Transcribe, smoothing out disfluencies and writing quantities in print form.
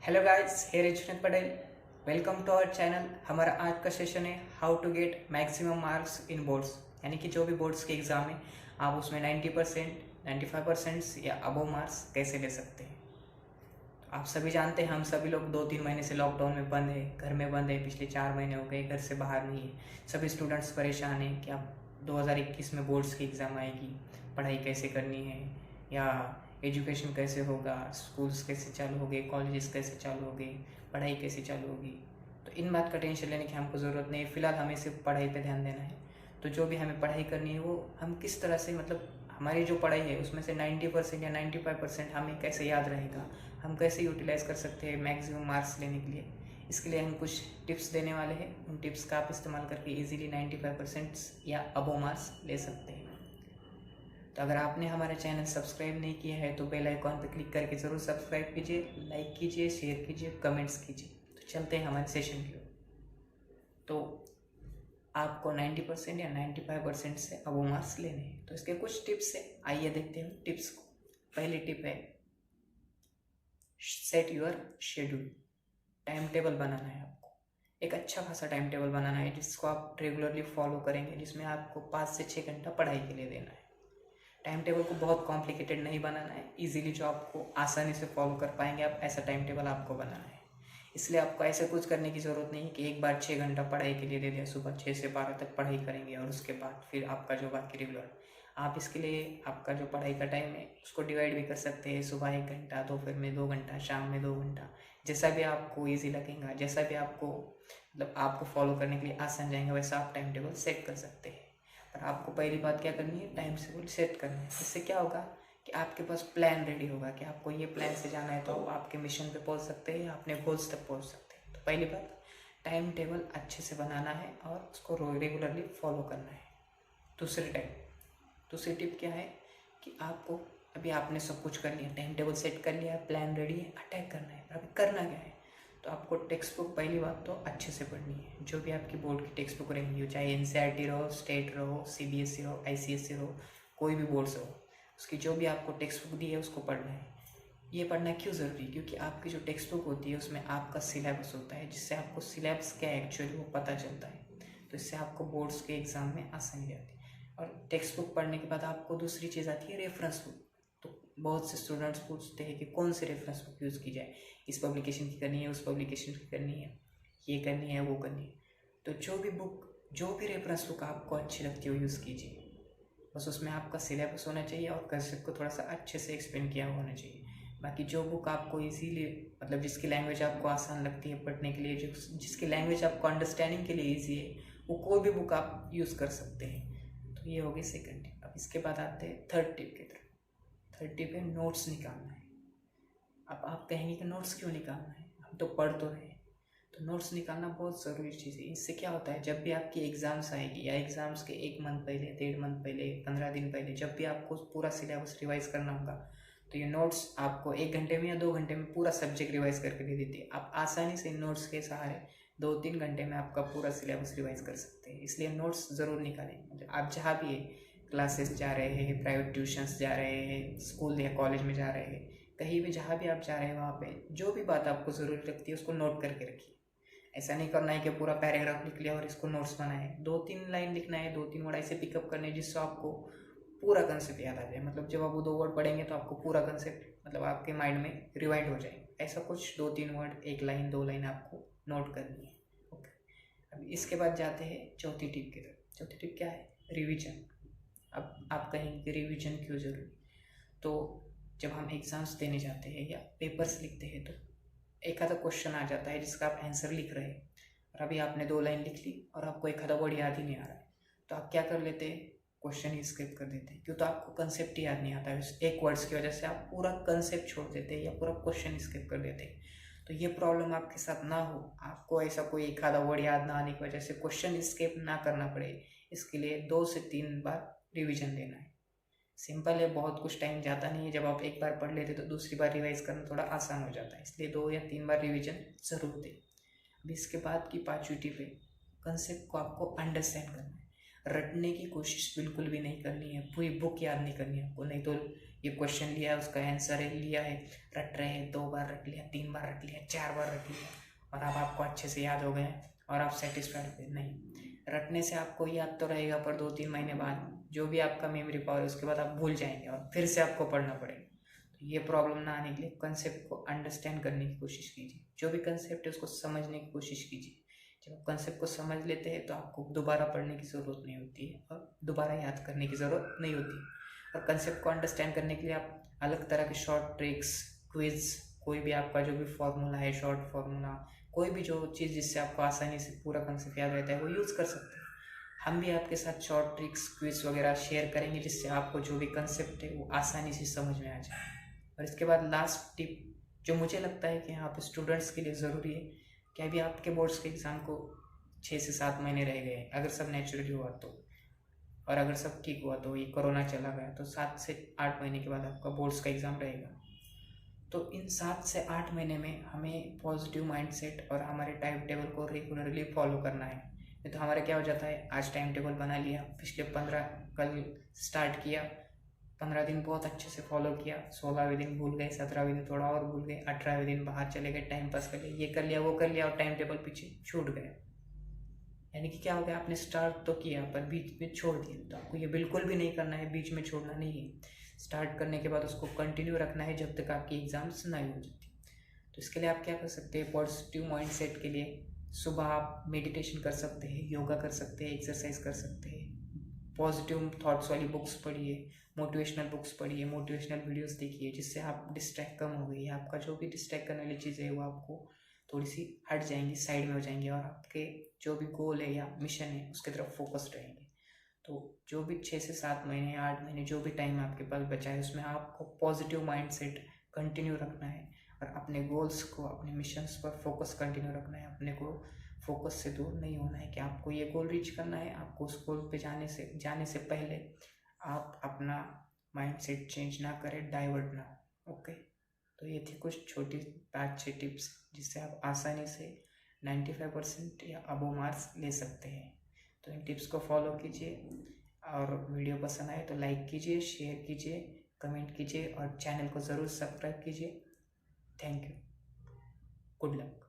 Hello guys, here Junaid Patel. Welcome to our channel. हमारा आज का सेशन है how to get maximum marks in boards, यानी कि जो भी बोर्ड्स के एग्ज़ाम है आप उसमें 90%, 95% या अबव मार्क्स कैसे ले सकते हैं। तो आप सभी जानते हैं, हम सभी लोग 2-3 महीने से लॉकडाउन में बंद है, घर में बंद है। पिछले 4 महीने हो गए, घर से बाहर नहीं है। सभी स्टूडेंट्स परेशान हैं कि अब 2021 में बोर्ड्स की एग्ज़ाम आएगी, पढ़ाई कैसे करनी है, या एजुकेशन कैसे होगा, स्कूल्स कैसे चालू होंगे, कॉलेजेस कैसे चालू होंगे, पढ़ाई कैसे चालू होगी। तो इन बात का टेंशन लेने की हमको ज़रूरत नहीं है। फ़िलहाल हमें सिर्फ पढ़ाई पे ध्यान देना है। तो जो भी हमें पढ़ाई करनी है वो हम किस तरह से, मतलब हमारी जो पढ़ाई है उसमें से 90% या 95% हमें कैसे याद रहेगा, हम कैसे यूटिलाइज़ कर सकते हैं मैक्सिमम मार्क्स लेने के लिए। इसके लिए हम कुछ टिप्स देने वाले हैं। उन टिप्स का आप इस्तेमाल करके इजीली 95% या अबव मार्क्स ले सकते हैं। तो अगर आपने हमारा चैनल सब्सक्राइब नहीं किया है तो बेल आइकॉन पर क्लिक करके ज़रूर सब्सक्राइब कीजिए, लाइक कीजिए, शेयर कीजिए, कमेंट्स कीजिए। तो चलते हैं हमारे सेशन की ओर। तो आपको 90% या 95% से अबव मार्क्स लेने हैं। तो इसके कुछ टिप्स हैं, आइए देखते हैं टिप्स को। पहली टिप है set your schedule. Time table बनाना है आपको। एक अच्छा खासा टाइम टेबल बनाना है जिसको आप रेगुलरली फॉलो करेंगे, जिसमें आपको 5 से 6 घंटा पढ़ाई के लिए देना है। टाइम टेबल को बहुत कॉम्प्लिकेटेड नहीं बनाना है, इजीली जो आपको आसानी से फॉलो कर पाएंगे आप, ऐसा टाइम टेबल आपको बनाना है। इसलिए आपको ऐसे कुछ करने की ज़रूरत नहीं है कि एक बार 6 घंटा पढ़ाई के लिए दे दिया, सुबह 6 से 12 तक पढ़ाई करेंगे और उसके बाद फिर आपका जो बाकी रेगुलर। आप इसके लिए आपका जो पढ़ाई का टाइम है उसको डिवाइड भी कर सकते हैं। सुबह 1 घंटा, दोपहर में 2 घंटा, शाम में 2 घंटा, जैसा भी आपको ईजी लगेगा, जैसा भी आपको मतलब आपको फॉलो करने के लिए आसान जाएगा, वैसा आप टाइम टेबल सेट कर सकते हैं। पर आपको पहली बात क्या करनी है, टाइम टेबल सेट करना है। इससे क्या होगा कि आपके पास प्लान रेडी होगा कि आपको ये प्लान से जाना है, तो आप आपके मिशन पे पहुंच सकते हैं, अपने गोल्स तक पहुंच सकते हैं। तो पहली बात, टाइम टेबल अच्छे से बनाना है और उसको रेगुलरली फॉलो करना है। दूसरी टिप क्या है कि आपको, अभी आपने सब कुछ कर लिया, टाइम टेबल सेट कर लिया, प्लान रेडी है, अटैक करना है। पर अभी करना क्या है, तो आपको टेक्स्ट बुक पहली बात तो अच्छे से पढ़नी है। जो भी आपकी बोर्ड की टेक्स्ट बुक रहेंगी, हो चाहे एनसीईआरटी रहो, स्टेट रहो, सीबीएसई रहो, आईसीएसई रहो, कोई भी बोर्ड्स हो, उसकी जो भी आपको टेक्स्ट बुक दी है उसको पढ़ना है। ये पढ़ना क्यों ज़रूरी है, क्योंकि आपकी जो टेक्स्ट बुक होती है उसमें आपका सिलेबस होता है, जिससे आपको सिलेबस क्या है एक्चुअली वो पता चलता है। तो इससे आपको बोर्ड्स के एग्ज़ाम में आसानी रहती है। और टेक्स्ट बुक पढ़ने के बाद आपको दूसरी चीज़ आती है रेफरेंस बुक। तो बहुत से स्टूडेंट्स पूछते हैं कि कौन सी रेफरेंस बुक यूज़ की जाए, इस पब्लिकेशन की करनी है, उस पब्लिकेशन की करनी है, ये करनी है, वो करनी है। तो जो भी बुक, जो भी रेफरेंस बुक आपको अच्छी लगती हो यूज़ कीजिए। बस उसमें आपका सिलेबस होना चाहिए और कंसेप्ट को थोड़ा सा अच्छे से एक्सप्लेन किया हुआ होना चाहिए। बाकी जो बुक आपको इजीली, मतलब जिसकी लैंग्वेज आपको आसान लगती है पढ़ने के लिए, जिसकी लैंग्वेज आपको अंडरस्टैंडिंग के लिए ईजी है, वो कोई भी बुक आप यूज़ कर सकते हैं। तो ये होगी सेकंड टिप। अब इसके बाद आते हैं थर्ड टिप की तरफ। थर्ड टिप है नोट्स निकालना है। अब आप कहेंगे कि नोट्स क्यों निकालना है, हम तो पढ़ तो रहे हैं। तो नोट्स निकालना बहुत ज़रूरी चीज़ है। इससे क्या होता है, जब भी आपकी एग्ज़ाम्स आएगी या एग्ज़ाम्स के 1 मंथ पहले, 1.5 मंथ पहले, 15 दिन पहले, जब भी आपको पूरा सिलेबस रिवाइज़ करना होगा, तो ये नोट्स आपको 1 घंटे में या 2 घंटे में पूरा सब्जेक्ट रिवाइज़ करके दे देती है। आप आसानी से इन नोट्स के सहारे 2-3 घंटे में आपका पूरा सिलेबस रिवाइज़ कर सकते हैं। इसलिए नोट्स ज़रूर निकालें। मतलब आप जहाँ भी क्लासेस जा रहे हैं, प्राइवेट ट्यूशन्स जा रहे हैं, स्कूल या कॉलेज में जा रहे हैं, कहीं भी जहाँ भी आप जा रहे हैं, वहाँ पे जो भी बात आपको ज़रूरी लगती है उसको नोट करके रखिए। ऐसा नहीं करना है कि पूरा पैराग्राफ लिख लिया और इसको नोट्स बनाए। 2-3 लाइन लिखना है, 2-3 वर्ड ऐसे पिकअप करने जिससे आपको पूरा कंसेप्ट याद आ जाए। मतलब जब आप वो 2 वर्ड पढ़ेंगे तो आपको पूरा कंसेप्ट, मतलब आपके माइंड में रिवाइंड हो जाए। ऐसा कुछ 2-3 वर्ड, 1 लाइन, 2 लाइन आपको नोट करनी है। ओके। अब इसके बाद जाते हैं चौथी टिप की तरफ। चौथी टिप क्या है, रिविजन। अब आप कहेंगे कि रिविजन क्यों ज़रूरी, तो जब हम एग्ज़ाम्स देने जाते हैं या पेपर्स लिखते हैं तो एक आधा क्वेश्चन आ जाता है जिसका आप आंसर लिख रहे हैं, और अभी आपने 2 लाइन लिख ली और आपको एक आधा वर्ड याद ही नहीं आ रहा है, तो आप क्या कर लेते हैं, क्वेश्चन ही स्किप कर देते हैं। क्यों, तो आपको कंसेप्ट ही याद नहीं आता है। उस एक वर्ड्स की वजह से आप पूरा कंसेप्ट छोड़ देते हैं या पूरा क्वेश्चन स्किप कर देते हैं। तो ये प्रॉब्लम आपके साथ ना हो, आपको ऐसा कोई एक आधा वर्ड याद ना आने की वजह से क्वेश्चन स्किप ना करना पड़े, इसके लिए 2 से 3 बार रिविजन देना है। सिंपल है, बहुत कुछ टाइम जाता नहीं है। जब आप एक बार पढ़ लेते तो दूसरी बार रिवाइज करना थोड़ा आसान हो जाता है, इसलिए 2 या 3 बार रिवीजन ज़रूर दें। अब इसके बाद की 5वीं टिप है, कंसेप्ट को आपको अंडरस्टैंड करना है। रटने की कोशिश बिल्कुल भी नहीं करनी है, पूरी बुक याद नहीं करनी है आपको, नहीं तो ये क्वेश्चन लिया है, उसका आंसर है लिया है, रट रहे हैं, 2 बार रट लिया, 3 बार रट लिया, 4 बार रट लिया और अब आपको अच्छे से याद हो गए और आप सेटिस्फाइड हो? नहीं, रटने से आपको याद तो रहेगा पर 2-3 महीने बाद जो भी आपका मेमोरी पावर है उसके बाद आप भूल जाएंगे और फिर से आपको पढ़ना पड़ेगा। तो ये प्रॉब्लम ना आने के लिए कंसेप्ट को अंडरस्टैंड करने की कोशिश कीजिए, जो भी कंसेप्ट है उसको समझने की कोशिश कीजिए। जब आप कंसेप्ट को समझ लेते हैं तो आपको दोबारा पढ़ने की ज़रूरत नहीं होती है और दोबारा याद करने की ज़रूरत नहीं होती है। और कंसेप्ट को अंडरस्टैंड करने के लिए आप अलग तरह के शॉर्ट ट्रिक्स, क्विज, कोई भी आपका जो भी फॉर्मूला है, शॉर्ट फार्मूला, कोई भी जो चीज़ जिससे आपको आसानी से पूरा कंसेप्ट याद रहता है वो यूज़ कर सकते हैं। हम भी आपके साथ शॉर्ट ट्रिक्स, क्विज वगैरह शेयर करेंगे जिससे आपको जो भी कंसेप्ट है वो आसानी से समझ में आ जाए। और इसके बाद लास्ट टिप जो मुझे लगता है कि यहाँ पे स्टूडेंट्स के लिए ज़रूरी है कि अभी आपके बोर्ड्स के एग्ज़ाम को 6 से 7 महीने रह गए, अगर सब नेचुरली हुआ तो, और अगर सब ठीक हुआ तो, ये कोरोना चला गया तो 7 से 8 महीने के बाद आपका बोर्ड्स का एग्ज़ाम रहेगा। तो इन 7 से 8 महीने में हमें पॉजिटिव माइंडसेट और हमारे टाइम टेबल को रेगुलरली फॉलो करना है। नहीं तो हमारा क्या हो जाता है, आज टाइम टेबल बना लिया, पिछले 15 कल स्टार्ट किया, 15 दिन बहुत अच्छे से फॉलो किया, 16वें दिन भूल गए, 17वें दिन थोड़ा और भूल गए, 18वें दिन बाहर चले गए, टाइम पास कर लिया, ये कर लिया वो कर लिया और टाइम टेबल पीछे छूट गए। यानी कि क्या हो गया, आपने स्टार्ट तो किया पर बीच में छोड़ दिया। तो आपको ये बिल्कुल भी नहीं करना है, बीच में छोड़ना नहीं है। स्टार्ट करने के बाद उसको कंटिन्यू रखना है जब तक आपकी एग्ज़ाम्स नहीं हो जाती। तो इसके लिए आप क्या कर सकते हैं, पॉजिटिव माइंडसेट के लिए सुबह आप मेडिटेशन कर सकते हैं, योगा कर सकते हैं, एक्सरसाइज कर सकते हैं, पॉजिटिव थॉट्स वाली बुक्स पढ़िए, मोटिवेशनल बुक्स पढ़िए, मोटिवेशनल वीडियोस देखिए, जिससे आप डिस्ट्रैक्ट कम हो गई, आपका जो भी डिस्ट्रैक्ट करने वाली चीज़ें है वो आपको थोड़ी सी हट जाएंगी, साइड में हो जाएंगी और आपके जो भी गोल है या मिशन है उसकी तरफ फोकस्ड रहेंगे। तो जो भी 6 से 7 महीने, 8 महीने, जो भी टाइम आपके पास बचा है उसमें आपको पॉजिटिव माइंडसेट कंटिन्यू रखना है और अपने गोल्स को, अपने मिशंस पर फोकस कंटिन्यू रखना है। अपने को फोकस से दूर नहीं होना है कि आपको ये गोल रीच करना है। आपको उस गोल पे जाने से पहले आप अपना माइंडसेट चेंज ना करें, डाइवर्ट ना हो। ओके, तो ये थी कुछ छोटी 5-6 टिप्स जिससे आप आसानी से 95% या अबव मार्क्स ले सकते हैं। तो इन टिप्स को फॉलो कीजिए और वीडियो पसंद आए तो लाइक कीजिए, शेयर कीजिए, कमेंट कीजिए और चैनल को ज़रूर सब्सक्राइब कीजिए। Thank you, good luck.